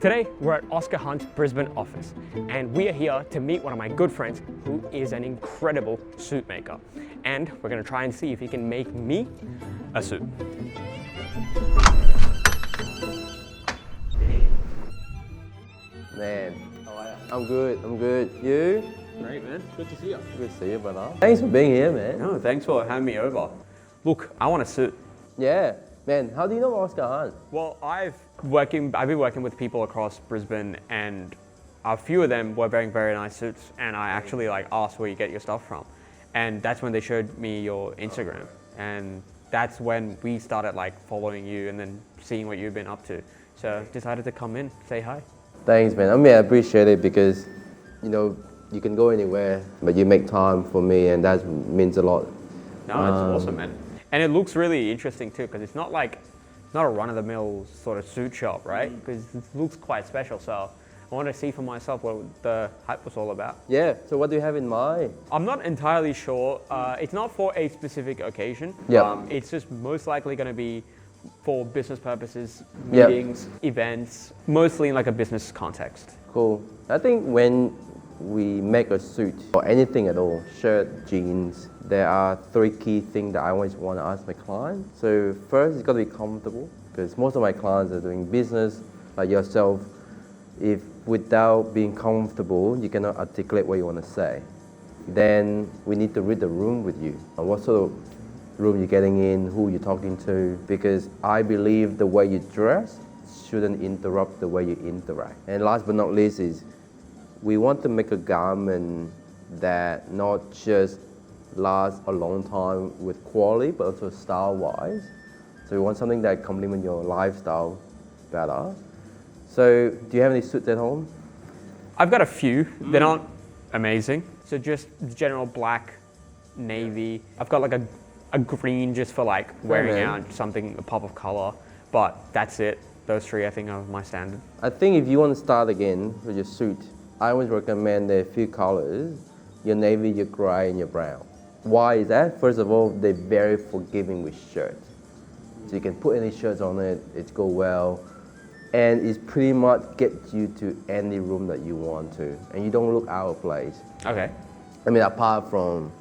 Today, we're at Oscar Hunt Brisbane office, and we are here to meet one of my good friends who is an incredible suit maker. And we're gonna try and see if he can make me a suit. Man, How are you? I'm good. You? Great, man. Good to see you. Good to see you, brother. Thanks for being here, man. No, thanks for having me over. Look, I want a suit. Yeah, man, how do you know Oscar Hunt? Well, I've been working with people across Brisbane, and a few of them were wearing very nice suits, and I actually asked where you get your stuff from, and that's when they showed me your Instagram, and that's when we started following you and then seeing what you've been up to. So decided to come in, say hi. Thanks, man. I mean, I appreciate it because, you can go anywhere, but you make time for me, and that means a lot. No, it's awesome, man. And it looks really interesting too, because it's not a run-of-the-mill sort of suit shop, right? Because it looks quite special. So I want to see for myself what the hype was all about. Yeah, so what do you have in mind? I'm not entirely sure. It's not for a specific occasion. Yeah. It's just most likely going to be for business purposes, Yeah. meetings, events, mostly in a business context. Cool. I think when we make a suit or anything at all, shirt, jeans, there are three key things that I always want to ask my client. So first, it's got to be comfortable, because most of my clients are doing business like yourself. If without being comfortable, you cannot articulate what you want to say, then we need to read the room with you. What sort of room you're getting in, who you're talking to, because I believe the way you dress shouldn't interrupt the way you interact. And last but not least is, we want to make a garment that not just lasts a long time with quality, but also style-wise. So we want something that complements your lifestyle better. So do you have any suits at home? I've got a few. They're not amazing. So just general black, navy. I've got a green just for wearing out something, a pop of color. But that's it. Those three I think are my standard. I think if you want to start again with your suit, I always recommend there are a few colors: your navy, your gray, and your brown. Why is that? First of all, they're very forgiving with shirts. So you can put any shirts on it, it's go well. And it's pretty much gets you to any room that you want to. And you don't look out of place. Okay. I mean, apart from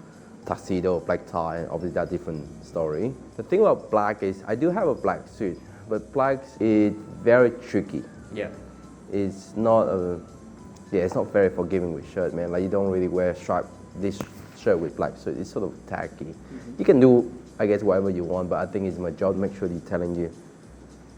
tuxedo, black tie, obviously that's a different story. The thing about black is, I do have a black suit, but black is very tricky. Yeah. It's not it's not very forgiving with shirt, man. You don't really wear this shirt with black suit. It's sort of tacky. You can do, I guess, whatever you want, but I think it's my job to make sure he's telling you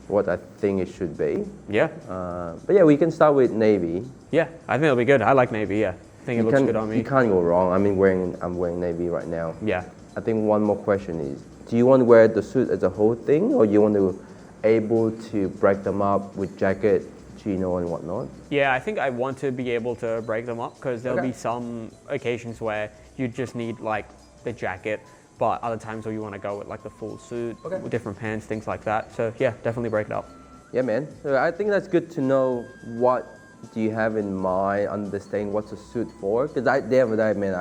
what I think it should be. Yeah. But yeah, we can start with navy. Yeah, I think it'll be good. I like navy, yeah. I think it looks good on me. You can't go wrong. I'm wearing navy right now. Yeah. I think one more question is, do you want to wear the suit as a whole thing, or you want to able to break them up with jacket, chino, and whatnot? Yeah, I think I want to be able to break them up, because there'll Okay. be some occasions where you just need the jacket, but other times where you want to go with the full suit, Okay. with different pants, things like that. So yeah, definitely break it up. Yeah, man. So I think that's good to know. What do you have in mind, understand what's a suit for? Because at the end of the day, man,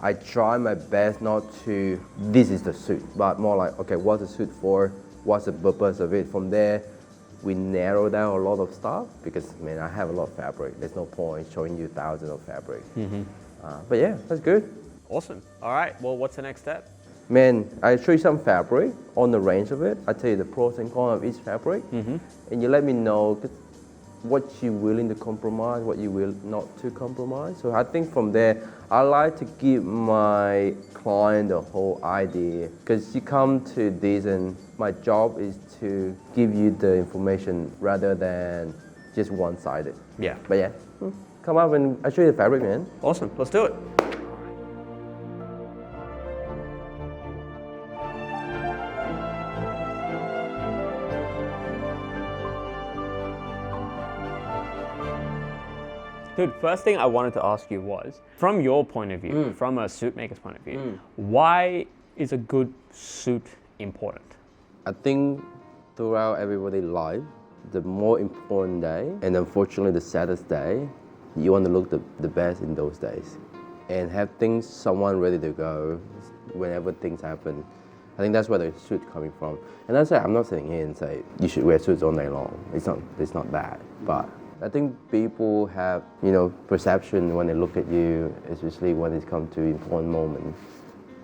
I try my best not to, this is the suit, but more okay, what's the suit for? What's the purpose of it? From there, we narrow down a lot of stuff, because, man, I have a lot of fabric. There's no point showing you thousands of fabric. But yeah, that's good. Awesome. All right, well, what's the next step? Man, I show you some fabric on the range of it. I tell you the pros and cons of each fabric, and you let me know what you're willing to compromise, what you will not to compromise. So I think from there, I like to give my client the whole idea, because you come to this and my job is to give you the information rather than just one-sided. Yeah. But yeah, come up and I'll show you the fabric, man. Awesome. Let's do it. Dude, first thing I wanted to ask you was, from your point of view, from a suit maker's point of view, why is a good suit important? I think throughout everybody's life, the more important day, and unfortunately the saddest day, you want to look the best in those days. And have someone ready to go whenever things happen. I think that's where the suit coming from. And that's why I'm not sitting here and say you should wear suits all day long. It's not that. But I think people have, perception when they look at you, especially when it comes to important moments.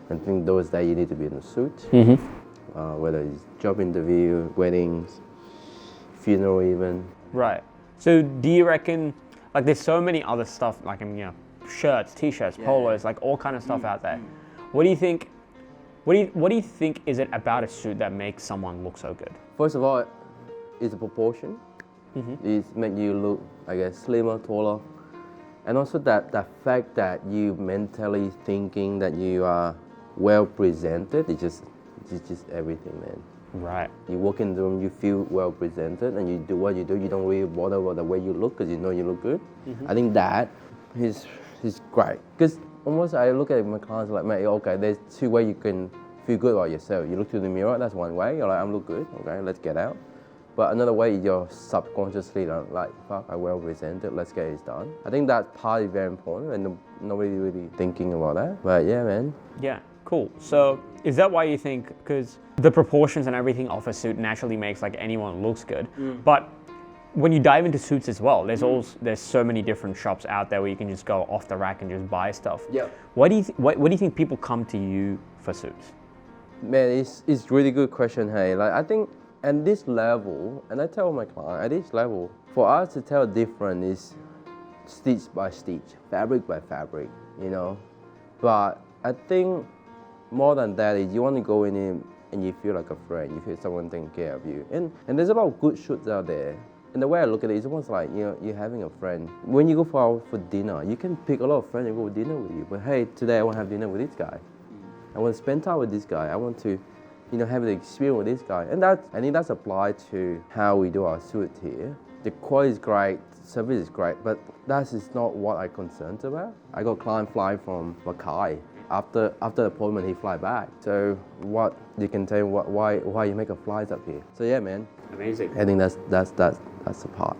I think those days you need to be in a suit, whether it's job interview, weddings, funeral even. Right. So do you reckon, like there's so many other stuff, like shirts, t-shirts, polos, like all kind of stuff out there. What do you think? What do you think is it about a suit that makes someone look so good? First of all, it's a proportion. It makes you look, I guess, slimmer, taller, and also that fact that you mentally thinking that you are well presented. It's just everything, man. Right. You walk in the room, you feel well presented, and you do what you do. You don't really bother about the way you look because you know you look good. I think that is great. Because almost I look at my clients like, mate, okay, there's two ways you can feel good about yourself. You look through the mirror, that's one way. You're like, I'm look good, okay, let's get out. But another way, you're subconsciously like, fuck, I'm well presented, let's get it done. I think that part is very important, and nobody really thinking about that. But yeah, man. Yeah, cool. So is that why you think, because the proportions and everything of a suit naturally makes like anyone looks good, but when you dive into suits as well, there's so many different shops out there where you can just go off the rack and just buy stuff. Yeah. What do you think people come to you for suits? Man, it's really good question, hey. Like I think at this level, and I tell my client, at this level, for us to tell different is stitch by stitch, fabric by fabric, But I think more than that is you want to go in and you feel like a friend, you feel someone taking care of you. And there's a lot of good shoots out there. And the way I look at it is almost like, you're having a friend. When you go for dinner, you can pick a lot of friends and go to dinner with you. But hey, today I want to have dinner with this guy. I want to spend time with this guy. I want to, have the experience with this guy. And I think that's applied to how we do our suit here. The quality is great, service is great, but that is not what I'm concerned about. I got a client flying from Mackay. After the appointment, he fly back. So what you can tell why you make a flight up here. So yeah, man. Amazing. I think that's the part.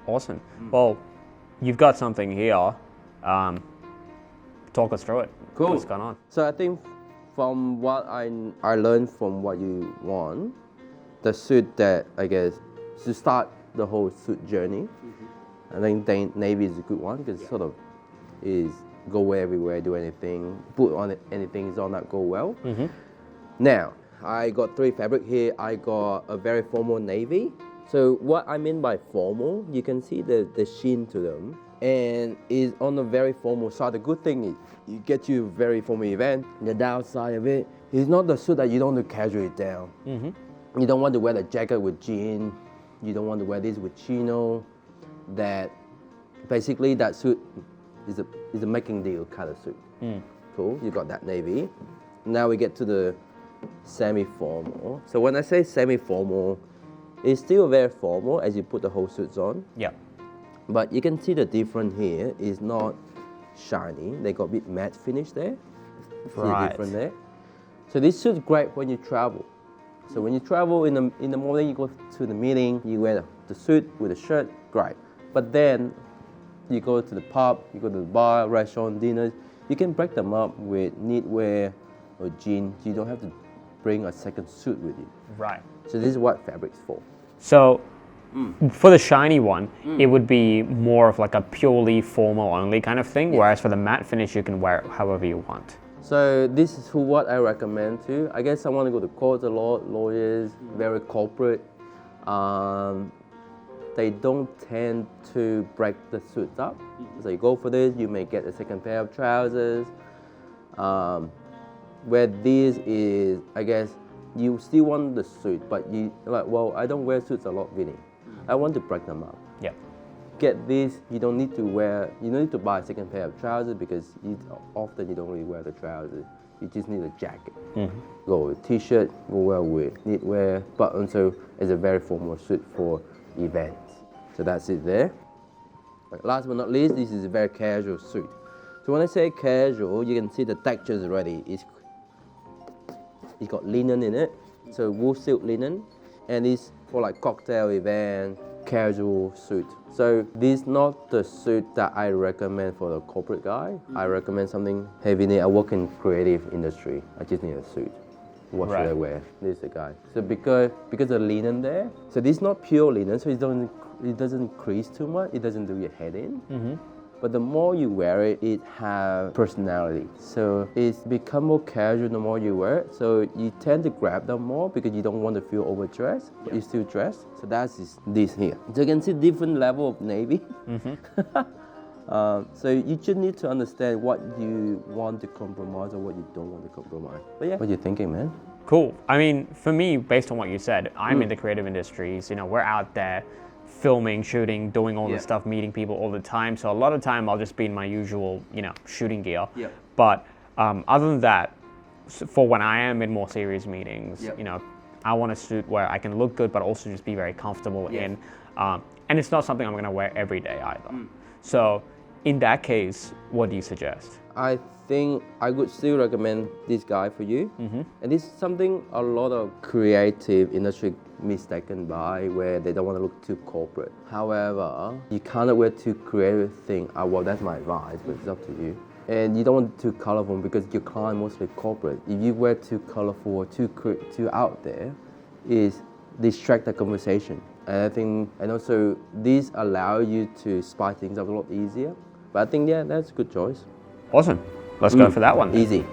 Awesome. Well, you've got something here. Talk us through it. Cool. What's going on? So I think from what I learned from what you want, the suit that I guess to start the whole suit journey, I think navy is a good one because it sort of is go everywhere, do anything, put on anything is on that go well. Now, I got 3 fabric here. I got a very formal navy. So what I mean by formal, you can see the sheen to them and is on a very formal side. The good thing is you get you a very formal event. The downside of it is not the suit that you don't want to casual it down. You don't want to wear the jacket with jean. You don't want to wear this with chino. That basically that suit is a making deal kind of suit. Cool, you got that navy. Now we get to the semi-formal. So when I say semi-formal, it's still very formal as you put the whole suits on. Yeah. But you can see the difference here is not shiny. They got a bit matte finish there. See the difference there? So this suit's great when you travel. So when you travel in the morning, you go to the meeting, you wear the suit with a shirt, great. But then you go to the pub, you go to the bar, restaurant, dinners, you can break them up with knitwear or jeans. You don't have to bring a second suit with you. Right. So this is what fabric's for. So for the shiny one, it would be more of like a purely formal only kind of thing, whereas for the matte finish, you can wear it however you want. So this is what I recommend to. I guess I want to go to court a lot, lawyers, very corporate. They don't tend to break the suits up. So you go for this, you may get a second pair of trousers. Where this is, I guess, you still want the suit, but you like, well, I don't wear suits a lot, Vinny. I want to break them up. Yeah. Get this, you don't need to buy a second pair of trousers because often you don't really wear the trousers. You just need a jacket. Go with t-shirt, go well with knitwear, but also it's a very formal suit for events. So that's it there. But last but not least, this is a very casual suit. So when I say casual, you can see the textures already. It's got linen in it, so wool silk linen, and it's for like cocktail event, casual suit. So this is not the suit that I recommend for the corporate guy. I recommend something heavy. I work in creative industry. I just need a suit. What Right. should I wear? This is the guy. So because the linen there, so this is not pure linen, so it doesn't crease too much. It doesn't do your head in. But the more you wear it, it has personality. So it's become more casual the more you wear it. So you tend to grab them more because you don't want to feel overdressed, but you still dress. So that's this here. So you can see different level of navy. So you just need to understand what you want to compromise or what you don't want to compromise. But yeah, what are you thinking, man? Cool. I mean, for me, based on what you said, I'm in the creative industries. You know, we're out there filming, shooting, doing all this stuff, meeting people all the time. So a lot of time I'll just be in my usual, you know, shooting gear. Yep. But other than that, for when I am in more serious meetings, you know, I want a suit where I can look good, but also just be very comfortable in. And it's not something I'm going to wear every day either. So in that case, what do you suggest? I think I would still recommend this guy for you. And this is something a lot of creative industry mistaken by, where they don't want to look too corporate. However, you cannot wear too creative thing. Well, that's my advice, but it's up to you. And you don't want too colorful because your client mostly corporate. If you wear too colorful or too out there, is distract the conversation. And I think, and also these allow you to spice things up a lot easier. But I think, yeah, that's a good choice. Awesome. Let's go for that one then. Easy.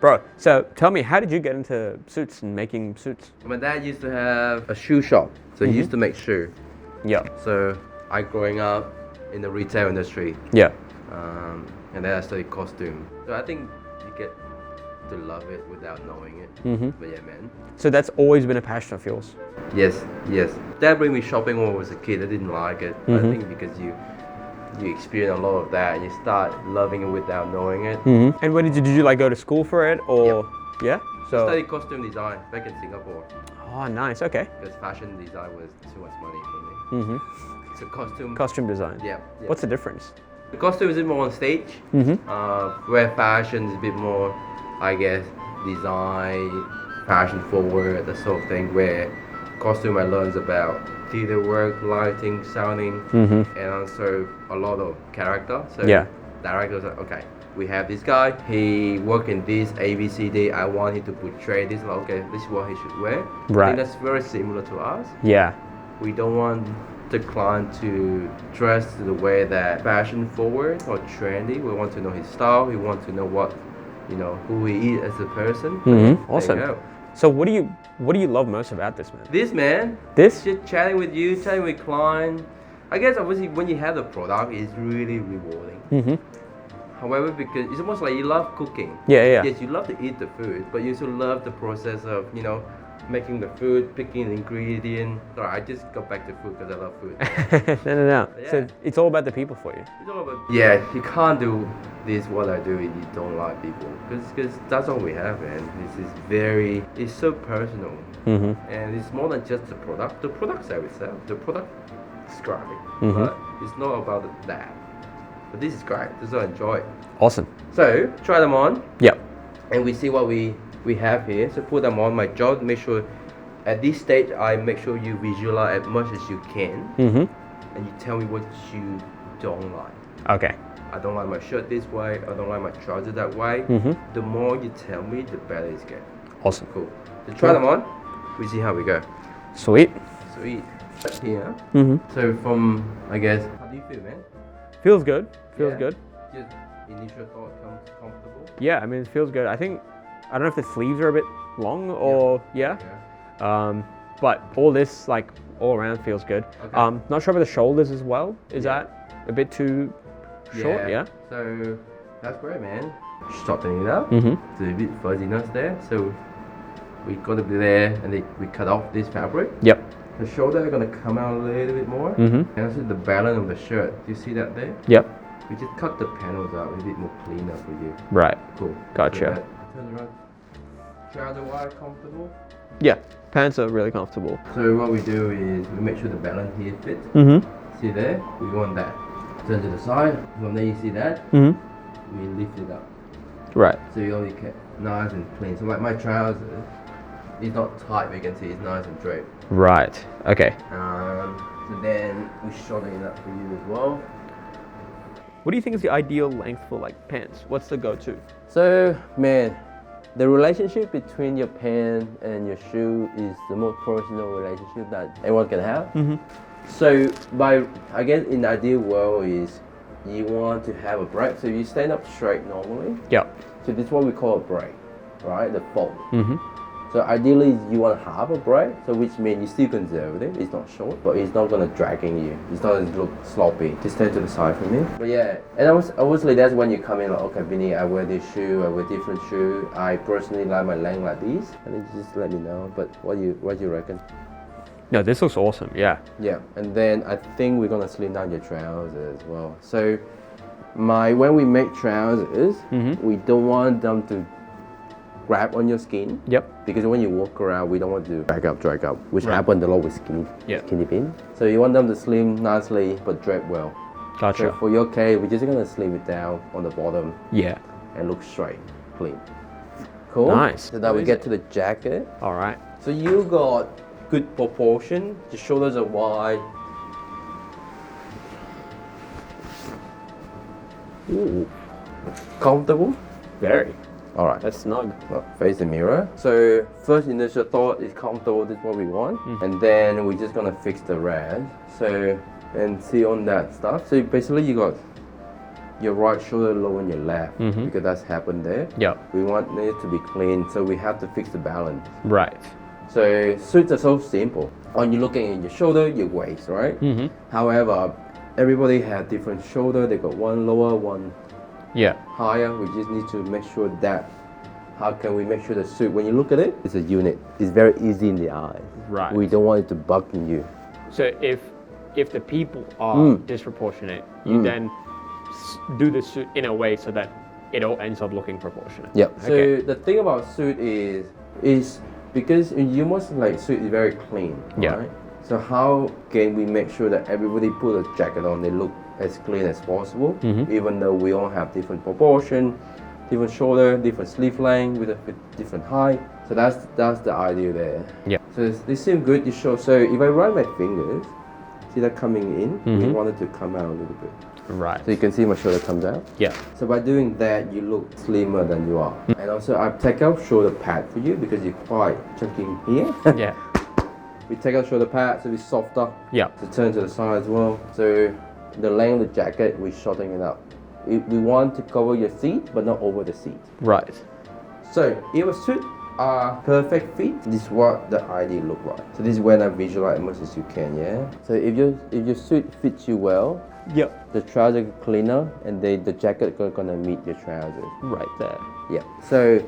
Bro, so tell me, how did you get into suits and making suits? My dad used to have a shoe shop, so he used to make shoe. Yeah. So I growing up in the retail industry, Yeah. and then I studied costume. So I think you get to love it without knowing it. But yeah, man. So that's always been a passion of yours? Yes. Dad bring me shopping when I was a kid. I didn't like it. But I think because you experience a lot of that and you start loving it without knowing it. And when did you like go to school for it, or? Yeah. I So. studied costume design back in Singapore Oh, nice. Okay. because fashion design was too much money for me. So costume. Costume design. Yeah. What's the difference? The costume is a bit more on stage, where fashion is a bit more, I guess, design, fashion forward, that sort of thing. Where costume I learned about theater work, lighting, sounding, and also a lot of character. So directors are okay. We have this guy. He work in this ABCD. I want him to portray this. Like, okay, this is what he should wear. I Right. think that's very similar to us. Yeah. We don't want the client to dress the way that fashion forward or trendy. We want to know his style. We want to know what, who he is as a person. Awesome. There you go. So what do you love most about this, man? This man, This? just chatting with you, chatting with client. I guess obviously when you have the product, it's really rewarding. However, because it's almost like you love cooking. Yeah. Yes, you love to eat the food, but you also love the process of, making the food, picking the ingredient. Sorry, I just got back to food because I love food. No. Yeah. So it's all about the people for you. It's all about, yeah, you can't do this, what I do, if you don't like people. Because that's all we have, man. This is it's so personal. And it's more than just the product. The product sells itself. The product is great, but it's not about that. But this is great. This is what I enjoy. Awesome. So, try them on. Yep. And we see what we have here. So put them on. My job, make sure at this stage I make sure you visualize as much as you can, and you tell me what you don't like. Okay. I don't like my shirt this way. I don't like my trousers that way. The more you tell me, the better it's get. Awesome. Cool. So try them on. We see how we go. Sweet. Sweet. Here. So from, I guess, how do you feel, man? Feels good. Feels Yeah. good. Just initial thought comes comfortable. Yeah, I mean, it feels good. I don't know if the sleeves are a bit long or yeah. But all this, like, all around feels good. Okay. Not sure about the shoulders as well. Is that a bit too short? Yeah. So that's great, man. Shortening it up. Mm-hmm. There's a bit fuzziness there. So we got to be there, and we cut off this fabric. Yep. The shoulder are gonna come out a little bit more. And also the balance of the shirt. Do you see that there? Yep. We just cut the panels out a bit more cleaner for you. Right. Cool. Gotcha. So that, turn around. Trouser wide, comfortable. Yeah. Pants are really comfortable. So what we do is we make sure the balance here fits. See there? We want that. Turn to the side. From there you see that? Mm-hmm. We lift it up. Right. So you only get nice and clean. So like my trousers, it's not tight, you can see it's nice and draped. Right. Okay. So then we shorten it up for you as well. What do you think is the ideal length for like pants? What's the go-to? So man, the relationship between your pants and your shoe is the most personal relationship that anyone can have. Mm-hmm. So I guess in the ideal world is you want to have a break. So you stand up straight normally. Yep. So this is what we call a break, right? The fold. Mm-hmm. So ideally you want to have a break, so which means you're still conservative, it's not short, but it's not going to dragging you. It's not going to look sloppy. Just stand to the side for me. But yeah, and obviously that's when you come in like, okay Vinny, I wear this shoe, I wear different shoe. I personally like my length like this. And then just let me know, but what do you reckon? No, this looks awesome, yeah. Yeah, and then I think we're going to slim down your trousers as well. So when we make trousers, we don't want them to grab on your skin. Yep. Because when you walk around, we don't want to drag up, which happens a lot with skinny pin. So you want them to slim nicely, but drape well. Gotcha. So for your case, we're just gonna slim it down on the bottom. Yeah. And look straight, clean. Cool. Nice. So now we get to the jacket. All right. So you got good proportion. The shoulders are wide. Ooh. Comfortable. Very. All right. That's snug. Well, face the mirror. So first initial thought is comfortable, this is what we want. And then we're just gonna fix the rest. So, and see on that stuff. So basically you got your right shoulder lower than your left because that's happened there. Yep. We want it to be clean, so we have to fix the balance. Right. So suits are so simple. When you're looking at your shoulder, your waist, right? However, everybody has different shoulder. They got one lower, one higher. We just need to make sure that how can we make sure the suit, when you look at it, it's a unit. It's very easy in the eyes. Right. We don't want it to bug in you. So if the people are disproportionate, you then do the suit in a way so that it all ends up looking proportionate. Yep. Okay. So the thing about suit is because you must like suit is very clean. Yeah. Right? So how can we make sure that everybody put a jacket on, they look as clean as possible, even though we all have different proportion, different shoulder, different sleeve length with different height. So that's the idea there. Yeah. So they seem good to show. So if I run my fingers, see that coming in, we want it to come out a little bit. Right. So you can see my shoulder comes out. Yeah. So by doing that, you look slimmer than you are. And also I've taken out shoulder pad for you because you're quite chunky here. Yeah. We take out shoulder pad so it's softer. Yeah. To turn to the side as well. So the length of the jacket, we're shortening it up. We want to cover your seat, but not over the seat. Right. So if a suit are perfect fit, this is what the ideal look like. So this is when I visualize as much as you can, yeah? So if your suit fits you well, Yep. the trousers are cleaner and the jacket gonna meet your trousers. Right there. Yeah. So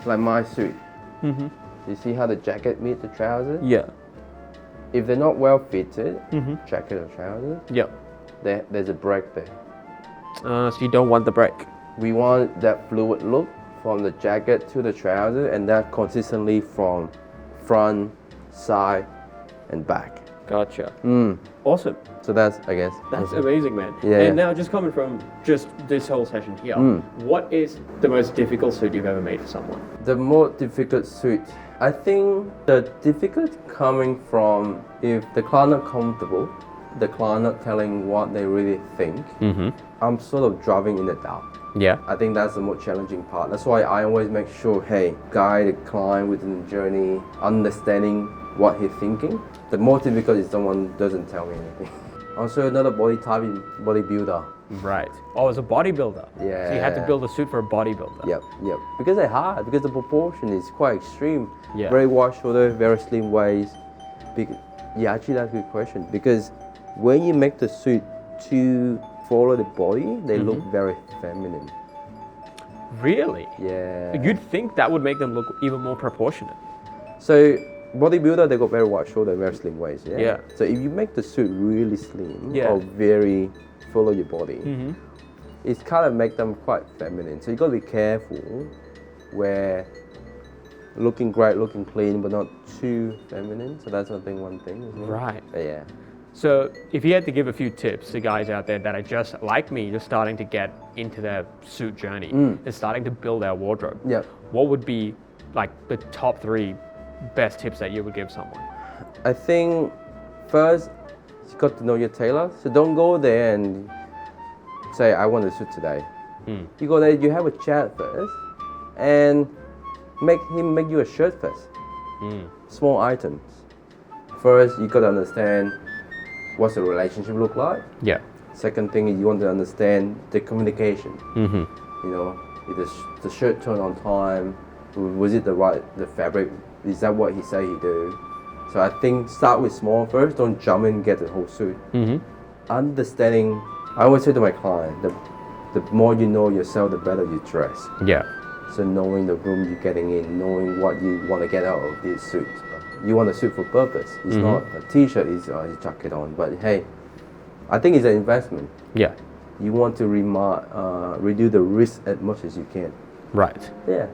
like my suit, you see how the jacket meets the trousers? Yeah. If they're not well fitted, jacket or trousers, Yep. there's a break there. So you don't want the break. We want that fluid look from the jacket to the trouser, and that consistently from front, side, and back. Gotcha. Awesome. So that's, I guess. That's amazing, man. Yeah. And now, just coming from just this whole session here, what is the most difficult suit you've ever made for someone? The more difficult suit, I think the difficult coming from if the client not comfortable, the client not telling what they really think, I'm sort of driving in the dark. Yeah. I think that's the most challenging part. That's why I always make sure, hey, guide the client within the journey, understanding what he's thinking. The more difficult is someone doesn't tell me anything. Also another body type is bodybuilder. Right. Oh, as a bodybuilder. Yeah. So you had to build a suit for a bodybuilder. Yep. Because they're hard, because the proportion is quite extreme. Yeah. Very wide shoulder, very slim waist. Yeah, actually that's a good question. Because when you make the suit to follow the body, they look very feminine. Really? Yeah. You'd think that would make them look even more proportionate. So bodybuilder, they got very wide shoulder, very slim waist. Yeah. Yeah. So if you make the suit really slim Yeah. or very follow your body, it's kind of make them quite feminine. So you gotta be careful where looking great, looking clean, but not too feminine. So that's one thing as well. Right. But yeah. So if you had to give a few tips to guys out there that are just like me, just starting to get into their suit journey and starting to build their wardrobe, Yep. what would be like the top 3 best tips that you would give someone? I think first, you got to know your tailor. So don't go there and say, I want a suit today. You go there, you have a chat first, and make him make you a shirt first. Small items. First, you got to understand what's the relationship look like. Yeah. Second thing is you want to understand the communication. You know, if the shirt turned on time, was it the fabric, is that what he say he do? So I think start with small first, don't jump in and get the whole suit. Understanding, I always say to my client, the more you know yourself, the better you dress. Yeah. So knowing the room you're getting in, knowing what you want to get out of this suit. You want a suit for purpose. It's not a t-shirt, it's a jacket on. But hey, I think it's an investment. Yeah. You want to reduce the risk as much as you can. Right. Yeah.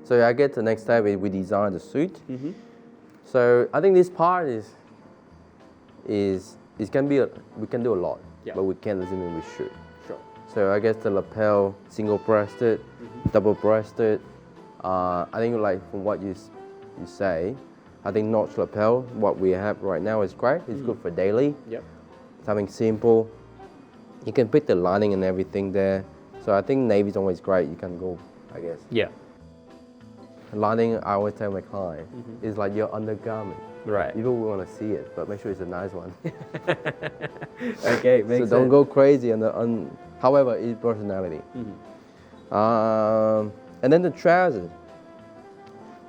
So I get the next step is we design the suit. So I think this part is it can be we can do a lot, but we can't limit we should. Sure. So I guess the lapel single-breasted, double-breasted. I think like from what you say, I think notch lapel what we have right now is great. It's good for daily. Yep. Something simple. You can pick the lining and everything there. So I think navy is always great. You can go, I guess. Yeah. Lining, I always tell my client, is like your undergarment. Right. People will want to see it, but make sure it's a nice one. Okay, makes So sense. don't go crazy on however, it's personality. And then the trousers.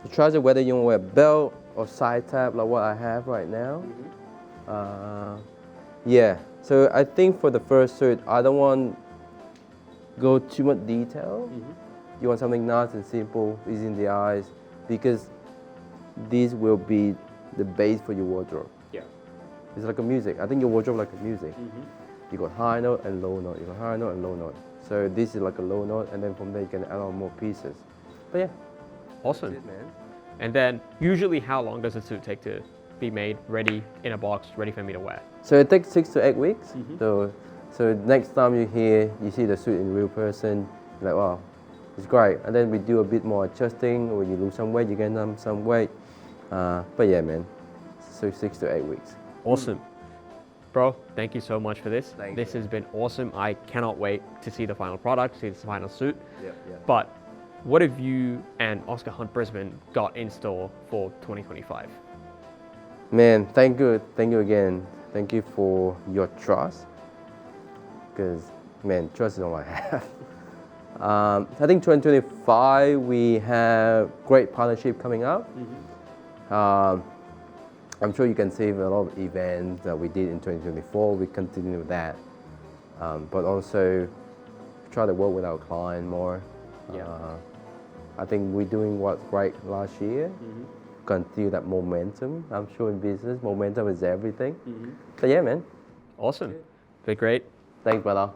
The trouser, whether you want to wear a belt or side tab like what I have right now. Yeah, so I think for the first suit, I don't want go too much detail. You want something nice and simple, easy in the eyes, because this will be the base for your wardrobe. Yeah. It's like a music. I think your wardrobe like a music. You got high note and low note. You got high note and low note. So this is like a low note, and then from there you can add on more pieces. But yeah, Awesome. that's it, man. And then usually how long does a suit take to be made, ready in a box, ready for me to wear? So it takes 6 to 8 weeks. So next time you see the suit in real person, you're like, wow, it's great. And then we do a bit more adjusting. When you lose some weight, you gain some weight. But yeah, man, so 6 to 8 weeks. Awesome. Bro, thank you so much for this. Thank This you. has been awesome. I cannot wait to see the final product, see the final suit. Yeah. But what have you and Oscar Hunt Brisbane got in store for 2025? Man, thank you again. Thank you for your trust. Because, man, trust is all I have. I think 2025 we have great partnership coming up. I'm sure you can see a lot of events that we did in 2024. We continue with that, but also try to work with our client more. I think we're doing what's great last year. Continue that momentum. I'm sure in business, momentum is everything. So yeah, man. Awesome. Been great. Thanks, brother.